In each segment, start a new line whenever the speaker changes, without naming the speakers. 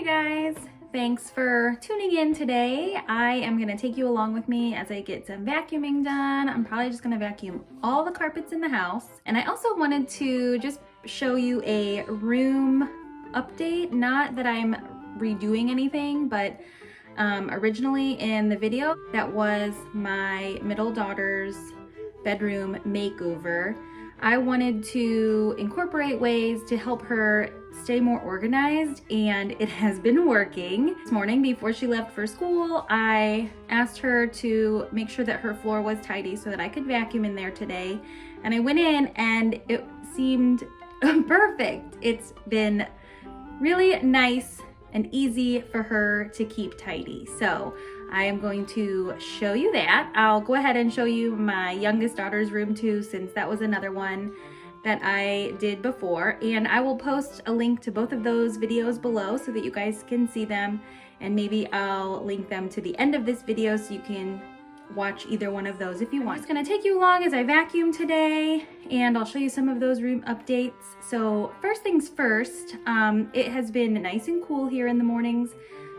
Hey guys, thanks for tuning in today. I am gonna take you along with me as I get some vacuuming done. I'm probably just gonna vacuum all the carpets in the house. And I also wanted to just show you a room update. Not that I'm redoing anything, but originally in the video, that was my middle daughter's bedroom makeover. I wanted to incorporate ways to help her stay more organized, and it has been working. This morning before she left for school, I asked her to make sure that her floor was tidy so that I could vacuum in there today. And I went in and it seemed perfect. It's been really nice and easy for her to keep tidy. So I am going to show you that. I'll go ahead and show you my youngest daughter's room too, since that was another one that I did before. And I will post a link to both of those videos below so that you guys can see them. And maybe I'll link them to the end of this video so you can watch either one of those if you want. I'm just gonna take you along as I vacuum today, and I'll show you some of those room updates. So first things first, it has been nice and cool here in the mornings.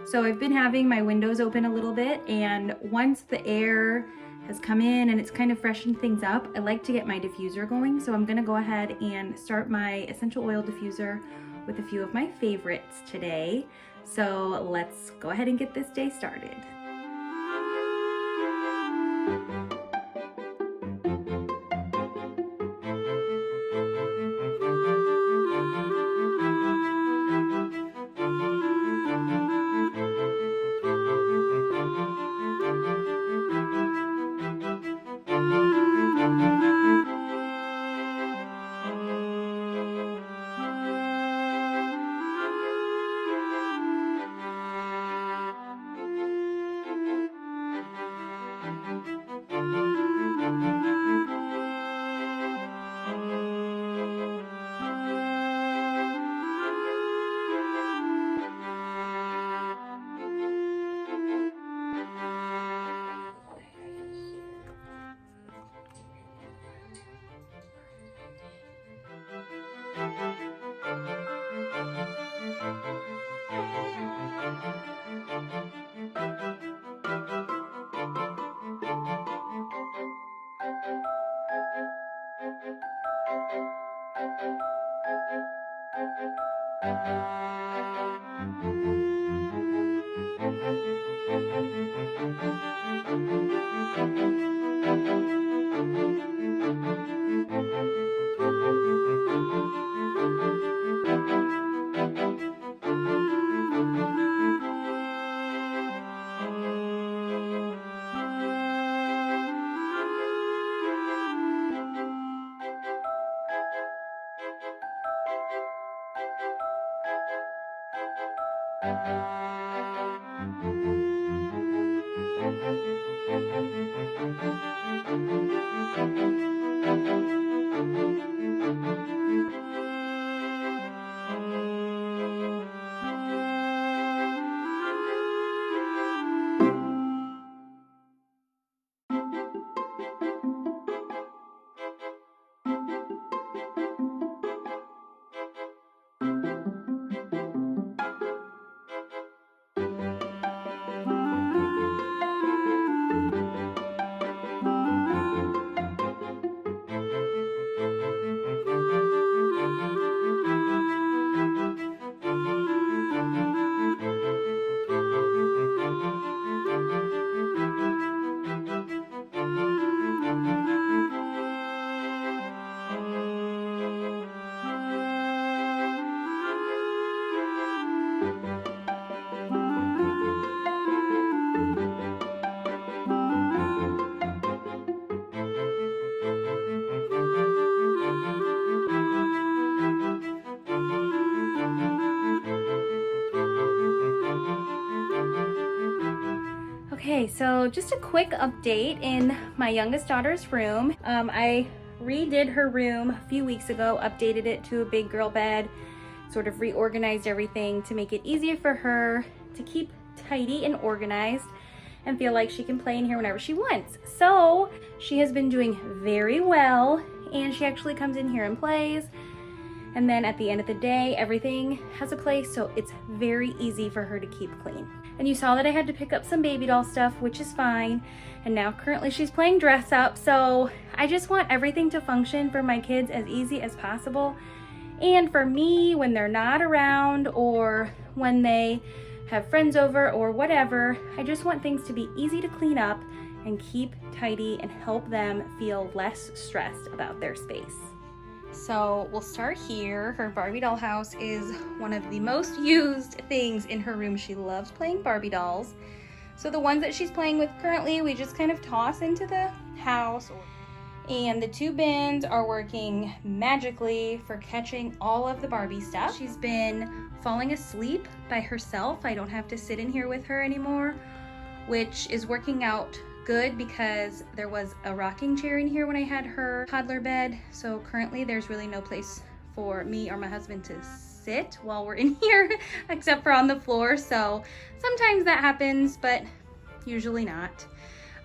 So I've been having my windows open a little bit, and once the air has come in and it's kind of freshened things up, I like to get my diffuser going. So I'm gonna go ahead and start my essential oil diffuser with a few of my favorites today. So let's go ahead and get this day started. Okay, so just a quick update in my youngest daughter's room. I redid her room a few weeks ago, updated it to a big girl bed, sort of reorganized everything to make it easier for her to keep tidy and organized and feel like she can play in here whenever she wants. So she has been doing very well, and she actually comes in here and plays. And then at the end of the day, everything has a place, so it's very easy for her to keep clean. And you saw that I had to pick up some baby doll stuff, which is fine. And now currently she's playing dress up, so I just want everything to function for my kids as easy as possible. And for me, when they're not around or when they have friends over or whatever, I just want things to be easy to clean up and keep tidy and help them feel less stressed about their space. So we'll start here. Her Barbie doll house is one of the most used things in her room. She loves playing Barbie dolls. So the ones that she's playing with currently, we just kind of toss into the house. And the 2 bins are working magically for catching all of the Barbie stuff. She's been falling asleep by herself. I don't have to sit in here with her anymore, which is working out good because there was a rocking chair in here when I had her toddler bed. So currently there's really no place for me or my husband to sit while we're in here except for on the floor. So sometimes that happens, but usually not.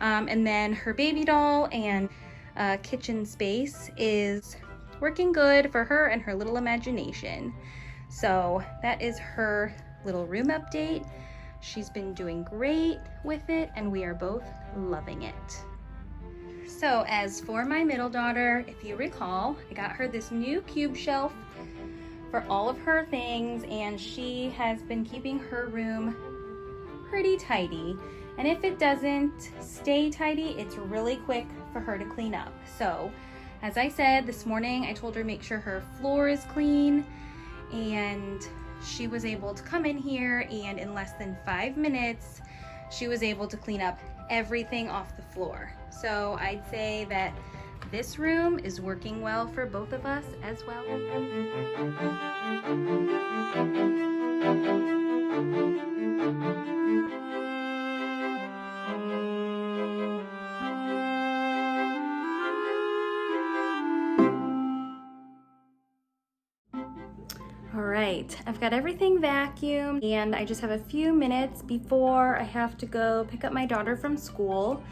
And then her baby doll and kitchen space is working good for her and her little imagination. So that is her little room update. She's been doing great with it and we are both loving it. So as for my middle daughter, if you recall, I got her this new cube shelf for all of her things, and she has been keeping her room pretty tidy. And if it doesn't stay tidy, it's really quick for her to clean up. So as I said this morning, I told her make sure her floor is clean, and she was able to come in here and in less than 5 minutes, she was able to clean up everything off the floor. So I'd say that this room is working well for both of us as well. All right, I've got everything vacuumed and I just have a few minutes before I have to go pick up my daughter from school.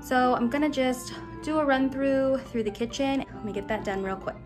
So I'm gonna just do a run through the kitchen. Let me get that done real quick.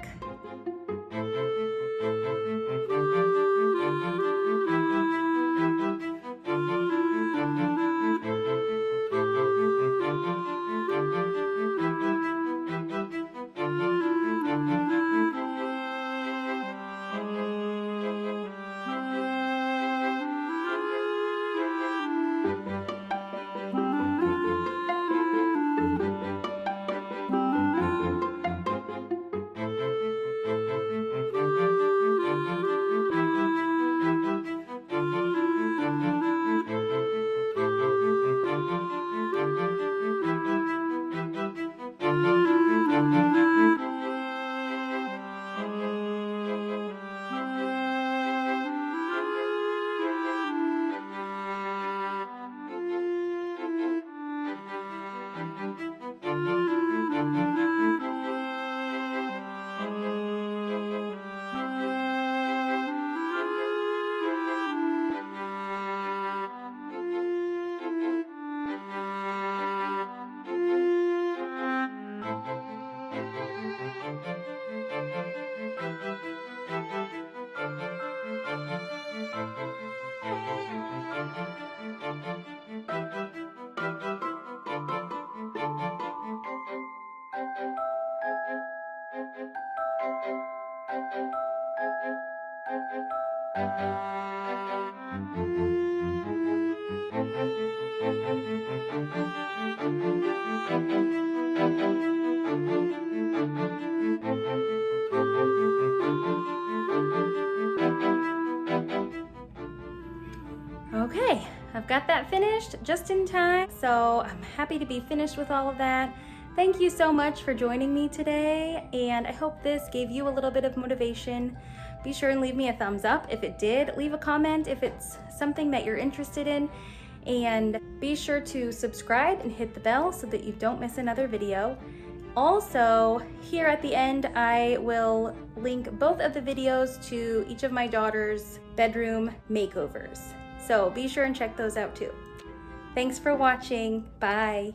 Okay, I've got that finished just in time, so I'm happy to be finished with all of that. Thank you so much for joining me today, and I hope this gave you a little bit of motivation. Be sure and leave me a thumbs up if it did. Leave a comment if it's something that you're interested in, and be sure to subscribe and hit the bell so that you don't miss another video. Also, here at the end, I will link both of the videos to each of my daughter's bedroom makeovers. So be sure and check those out too. Thanks for watching. Bye.